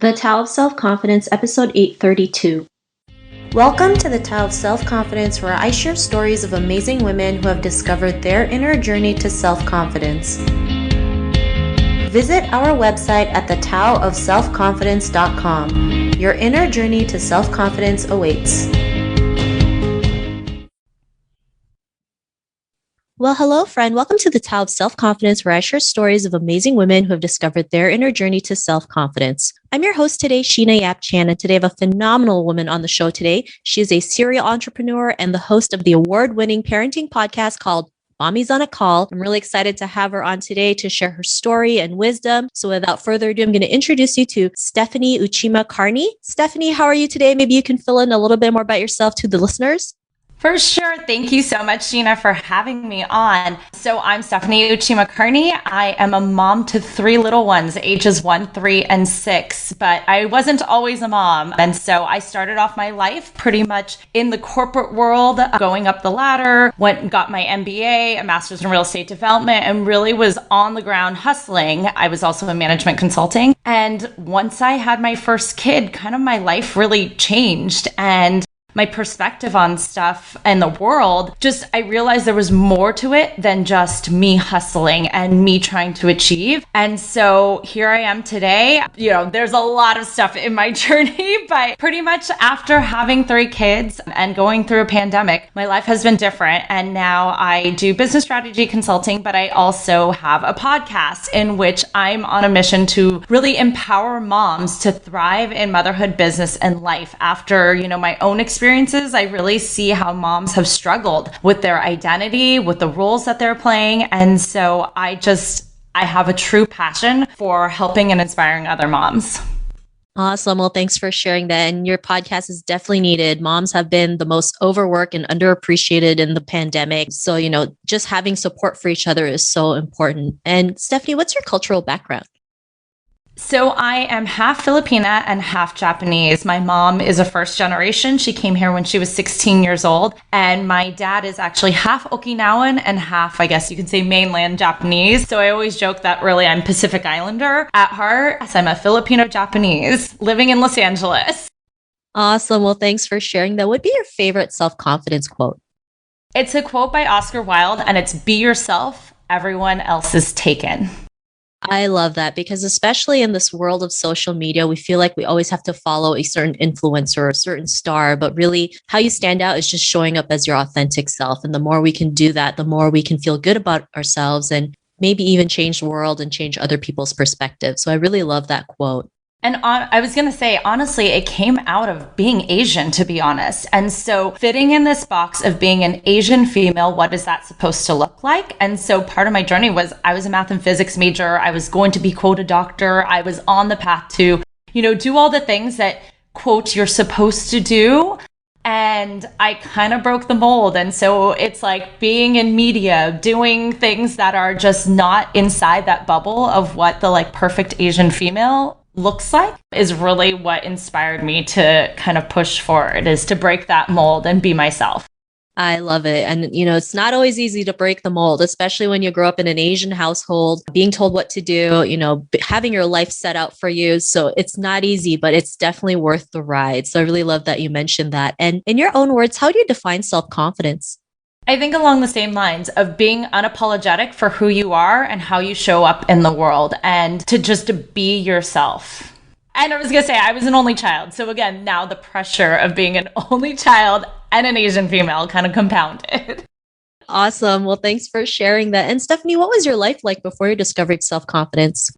The Tao of Self-Confidence, Episode 832. Welcome to the Tao of Self-Confidence, where I share stories of amazing women who have discovered their inner journey to self-confidence. Visit our website at thetaoofselfconfidence.com. Your inner journey to self-confidence awaits. Well, hello, friend. Welcome to the Tao of Self-Confidence, where I share stories of amazing women who have discovered their inner journey to self-confidence. I'm your host today, Sheena Yap Chan, and today I have a phenomenal woman on the show today. She is a serial entrepreneur and the host of the award-winning parenting podcast called Mommy's on a Call. I'm really excited to have her on today to share her story and wisdom. So without further ado, I'm going to introduce you to Stephanie Uchima-Carney. Stephanie, how are you today? Maybe you can fill in a little bit more about yourself to the listeners. For sure. Thank you so much, Sheena, for having me on. So I'm Stephanie Uchima-Carney. I am a mom to 3 little ones, ages 1, 3, and 6, but I wasn't always a mom. And so I started off my life pretty much in the corporate world, going up the ladder, went and got my MBA, a master's in real estate development, and really was on the ground hustling. I was also in management consulting. And once I had my first kid, kind of my life really changed. And my perspective on stuff and the world, I realized there was more to it than just me hustling and me trying to achieve. And so here I am today. There's a lot of stuff in my journey, but pretty much after having 3 kids and going through a pandemic, my life has been different. And now I do business strategy consulting, but I also have a podcast in which I'm on a mission to really empower moms to thrive in motherhood, business, and life. After, my own experiences, I really see how moms have struggled with their identity, with the roles that they're playing. And so I have a true passion for helping and inspiring other moms. Awesome. Well, thanks for sharing that. And your podcast is definitely needed. Moms have been the most overworked and underappreciated in the pandemic. So, just having support for each other is so important. And Stephanie, what's your cultural background? So I am half Filipina and half Japanese. My mom is a first generation. She came here when she was 16 years old. And my dad is actually half Okinawan and half, I guess you could say, mainland Japanese. So I always joke that really I'm Pacific Islander at heart. So I'm a Filipino-Japanese living in Los Angeles. Awesome. Well, thanks for sharing that. What would be your favorite self-confidence quote? It's a quote by Oscar Wilde, and it's "Be yourself, everyone else is taken." I love that, because especially in this world of social media, we feel like we always have to follow a certain influencer or a certain star, but really how you stand out is just showing up as your authentic self. And the more we can do that, the more we can feel good about ourselves and maybe even change the world and change other people's perspective. So I really love that quote. And I was going to say, honestly, it came out of being Asian, to be honest. And so fitting in this box of being an Asian female, what is that supposed to look like? And so part of my journey was I was a math and physics major. I was going to be, quote, a doctor. I was on the path to, do all the things that, quote, you're supposed to do. And I kind of broke the mold. And so it's like being in media, doing things that are just not inside that bubble of what the perfect Asian female looks like is really what inspired me to kind of push forward, is to break that mold and be myself. I love it. And, it's not always easy to break the mold, especially when you grow up in an Asian household, being told what to do, having your life set out for you. So it's not easy, but it's definitely worth the ride. So I really love that you mentioned that. And in your own words, how do you define self-confidence? I think along the same lines of being unapologetic for who you are and how you show up in the world, and to just be yourself. And I was going to say, I was an only child. So again, now the pressure of being an only child and an Asian female kind of compounded. Awesome. Well, thanks for sharing that. And Stephanie, what was your life like before you discovered self-confidence?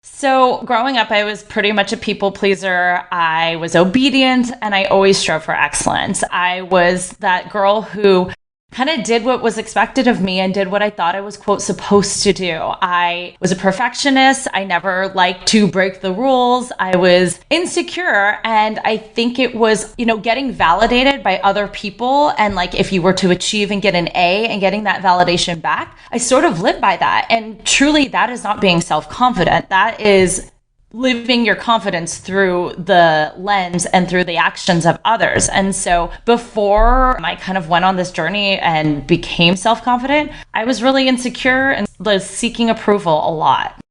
So growing up, I was pretty much a people pleaser. I was obedient and I always strove for excellence. I was that girl who kind of did what was expected of me and did what I thought I was, quote, supposed to do. I was a perfectionist. I never liked to break the rules. I was insecure. And I think it was, getting validated by other people. And if you were to achieve and get an A and getting that validation back, I sort of lived by that. And truly, that is not being self-confident. That is living your confidence through the lens and through the actions of others. And so before I kind of went on this journey and became self-confident, I was really insecure and was seeking approval a lot.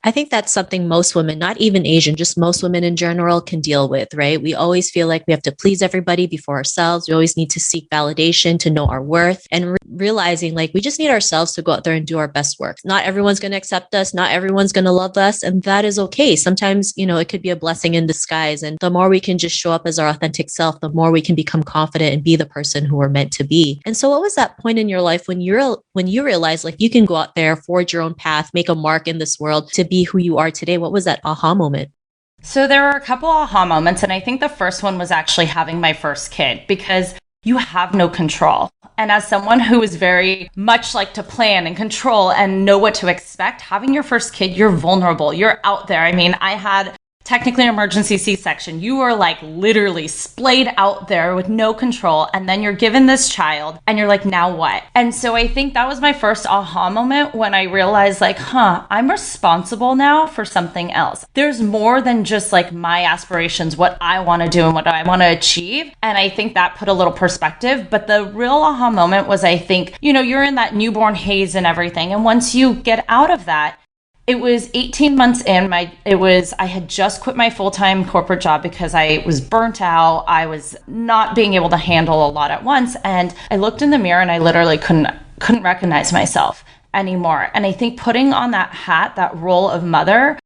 I think that's something most women, not even Asian, just most women in general can deal with, right? We always feel like we have to please everybody before ourselves. We always need to seek validation to know our worth and realizing like we just need ourselves to go out there and do our best work. Not everyone's going to accept us. Not everyone's going to love us. And that is okay. Sometimes, it could be a blessing in disguise. And the more we can just show up as our authentic self, the more we can become confident and be the person who we're meant to be. And so what was that point in your life when you realized like you can go out there, forge your own path, make a mark in this world to be who you are today? What was that aha moment? So there were a couple aha moments, and I think the first one was actually having my first kid, because you have no control. And as someone who is very much like to plan and control and know what to expect, having your first kid, you're vulnerable. You're out there. I mean, I had technically an emergency C-section. You are like literally splayed out there with no control. And then you're given this child and you're like, now what? And so I think that was my first aha moment when I realized like, I'm responsible now for something else. There's more than just like my aspirations, what I want to do and what I want to achieve. And I think that put a little perspective. But the real aha moment was, I think, you're in that newborn haze and everything. And once you get out of that, it was 18 months in. I had just quit my full-time corporate job because I was burnt out. I was not being able to handle a lot at once. And I looked in the mirror and I literally couldn't recognize myself anymore. And I think putting on that hat, that role of mother,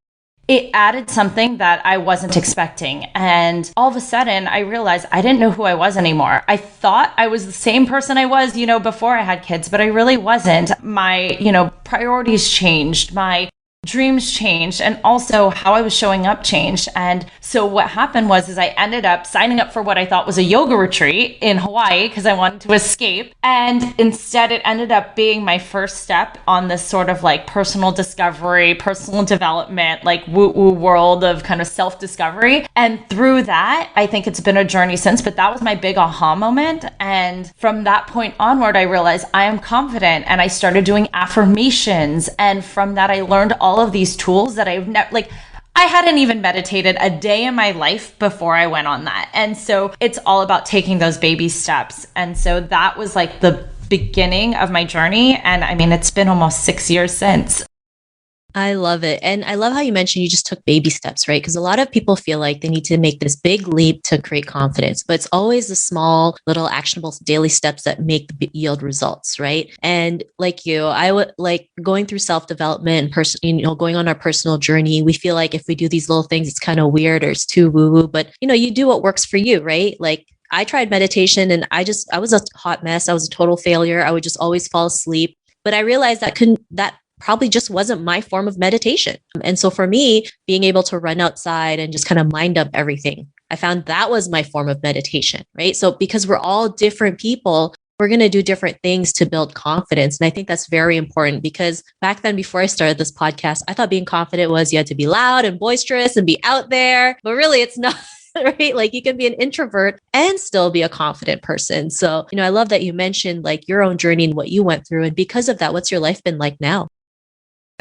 it added something that I wasn't expecting. And all of a sudden I realized I didn't know who I was anymore. I thought I was the same person I was, before I had kids, but I really wasn't. My, priorities changed. My dreams changed, and also how I was showing up changed. And so what happened was I ended up signing up for what I thought was a yoga retreat in Hawaii because I wanted to escape. And instead it ended up being my first step on this sort of like personal discovery, personal development, like woo-woo world of kind of self-discovery. And through that, I think it's been a journey since, but that was my big aha moment. And from that point onward, I realized I am confident, and I started doing affirmations. And from that, I learned all of these tools that I've never, I hadn't even meditated a day in my life before I went on that. And so it's all about taking those baby steps. And so that was like the beginning of my journey. And I mean, it's been almost 6 years since. I love it. And I love how you mentioned you just took baby steps, right? Because a lot of people feel like they need to make this big leap to create confidence, but it's always the small, little actionable daily steps that yield results, right? And like you, I would like going through self-development and going on our personal journey. We feel like if we do these little things, it's kind of weird or it's too woo-woo, but you do what works for you, right? Like I tried meditation and I was a hot mess. I was a total failure. I would just always fall asleep. But I realized that probably just wasn't my form of meditation. And so for me, being able to run outside and just kind of mind up everything, I found that was my form of meditation, right? So because we're all different people, we're going to do different things to build confidence. And I think that's very important because back then, before I started this podcast, I thought being confident was you had to be loud and boisterous and be out there, but really it's not. Right? Like you can be an introvert and still be a confident person. So, I love that you mentioned like your own journey and what you went through. And because of that, what's your life been like now?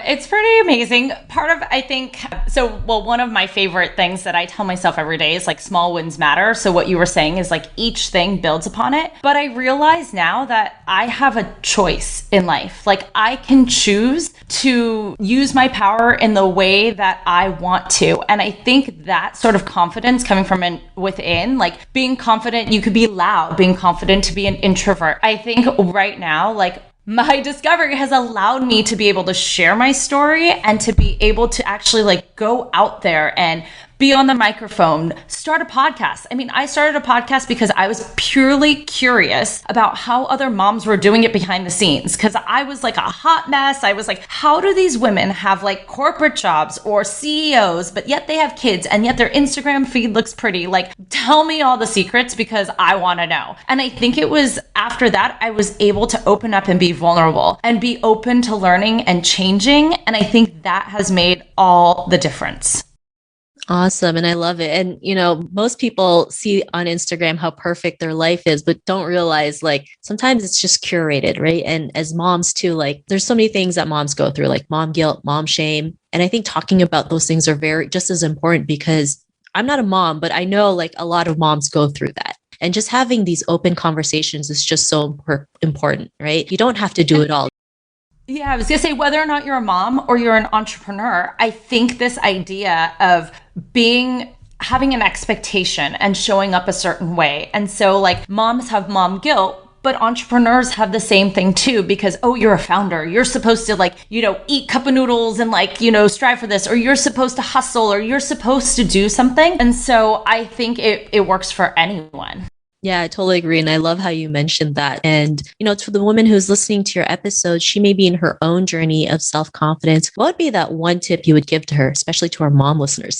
It's pretty amazing. One of my favorite things that I tell myself every day is like small wins matter. So what you were saying is like each thing builds upon it. But I realize now that I have a choice in life. Like I can choose to use my power in the way that I want to. And I think that sort of confidence coming from within, like being confident, you could be loud, being confident to be an introvert. I think right now, like my discovery has allowed me to be able to share my story and to be able to actually like go out there and be on the microphone, start a podcast. I mean, I started a podcast because I was purely curious about how other moms were doing it behind the scenes. Cause I was like a hot mess. I was like, how do these women have like corporate jobs or CEOs, but yet they have kids and yet their Instagram feed looks pretty? Like, tell me all the secrets because I want to know. And I think it was after that, I was able to open up and be vulnerable and be open to learning and changing. And I think that has made all the difference. Awesome. And I love it. And, most people see on Instagram how perfect their life is, but don't realize like sometimes it's just curated, right? And as moms too, like there's so many things that moms go through, like mom guilt, mom shame. And I think talking about those things are just as important because I'm not a mom, but I know like a lot of moms go through that. And just having these open conversations is just so important, right? You don't have to do it all. Yeah, I was going to say, whether or not you're a mom or you're an entrepreneur, I think this idea of having an expectation and showing up a certain way. And so like moms have mom guilt, but entrepreneurs have the same thing too, because, oh, you're a founder. You're supposed to eat cup of noodles and strive for this, or you're supposed to hustle, or you're supposed to do something. And so I think it works for anyone. Yeah, I totally agree. And I love how you mentioned that. And, to the woman who's listening to your episode, she may be in her own journey of self-confidence. What would be that one tip you would give to her, especially to our mom listeners?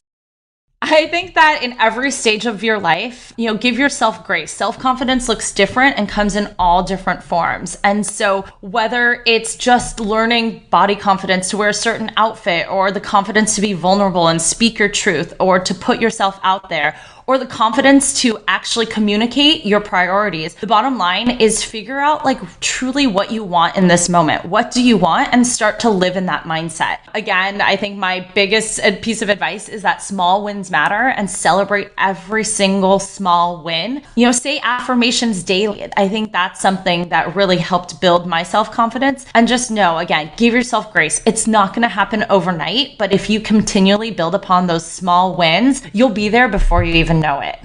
I think that in every stage of your life, give yourself grace. Self-confidence looks different and comes in all different forms. And so whether it's just learning body confidence to wear a certain outfit, or the confidence to be vulnerable and speak your truth, or to put yourself out there, or the confidence to actually communicate your priorities. The bottom line is figure out truly what you want in this moment. What do you want? And start to live in that mindset. Again, I think my biggest piece of advice is that small wins matter, and celebrate every single small win. Say affirmations daily. I think that's something that really helped build my self-confidence. And just know, again, give yourself grace. It's not going to happen overnight, but if you continually build upon those small wins, you'll be there before you even know it.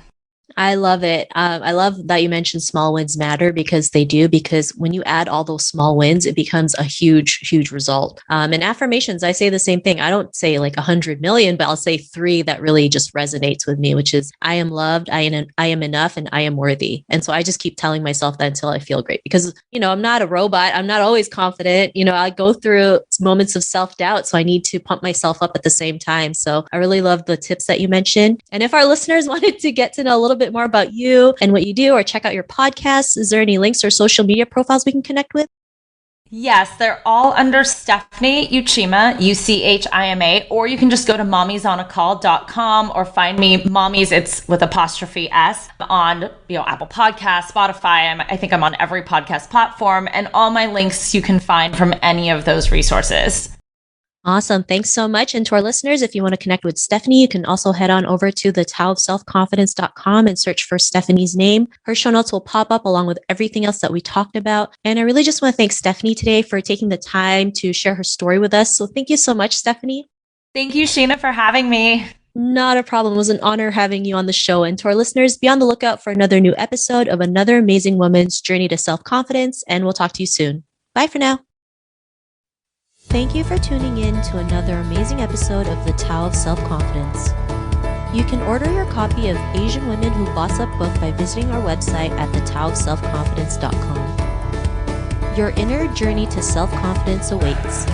I love it. I love that you mentioned small wins matter, because they do, because when you add all those small wins, it becomes a huge, huge result. And affirmations, I say the same thing. I don't say 100 million, but I'll say 3 that really just resonates with me, which is I am loved, I am enough, and I am worthy. And so I just keep telling myself that until I feel great, because, I'm not a robot. I'm not always confident. I go through moments of self-doubt. So I need to pump myself up at the same time. So I really love the tips that you mentioned. And if our listeners wanted to get to know a little bit more about you and what you do, or check out your podcast, is there any links or social media profiles we can connect with? Yes, they're all under Stephanie Uchima, Uchima, or you can just go to mommiesonacall.com or find me, Mommies, it's with apostrophe S, on Apple Podcasts, Spotify. I think I'm on every podcast platform, and all my links you can find from any of those resources. Awesome. Thanks so much. And to our listeners, if you want to connect with Stephanie, you can also head on over to the taoofselfconfidence.com and search for Stephanie's name. Her show notes will pop up along with everything else that we talked about. And I really just want to thank Stephanie today for taking the time to share her story with us. So thank you so much, Stephanie. Thank you, Sheena, for having me. Not a problem. It was an honor having you on the show. And to our listeners, be on the lookout for another new episode of another amazing woman's journey to self-confidence. And we'll talk to you soon. Bye for now. Thank you for tuning in to another amazing episode of The Tao of Self-Confidence. You can order your copy of Asian Women Who Boss Up book by visiting our website at thetaoofselfconfidence.com. Your inner journey to self-confidence awaits.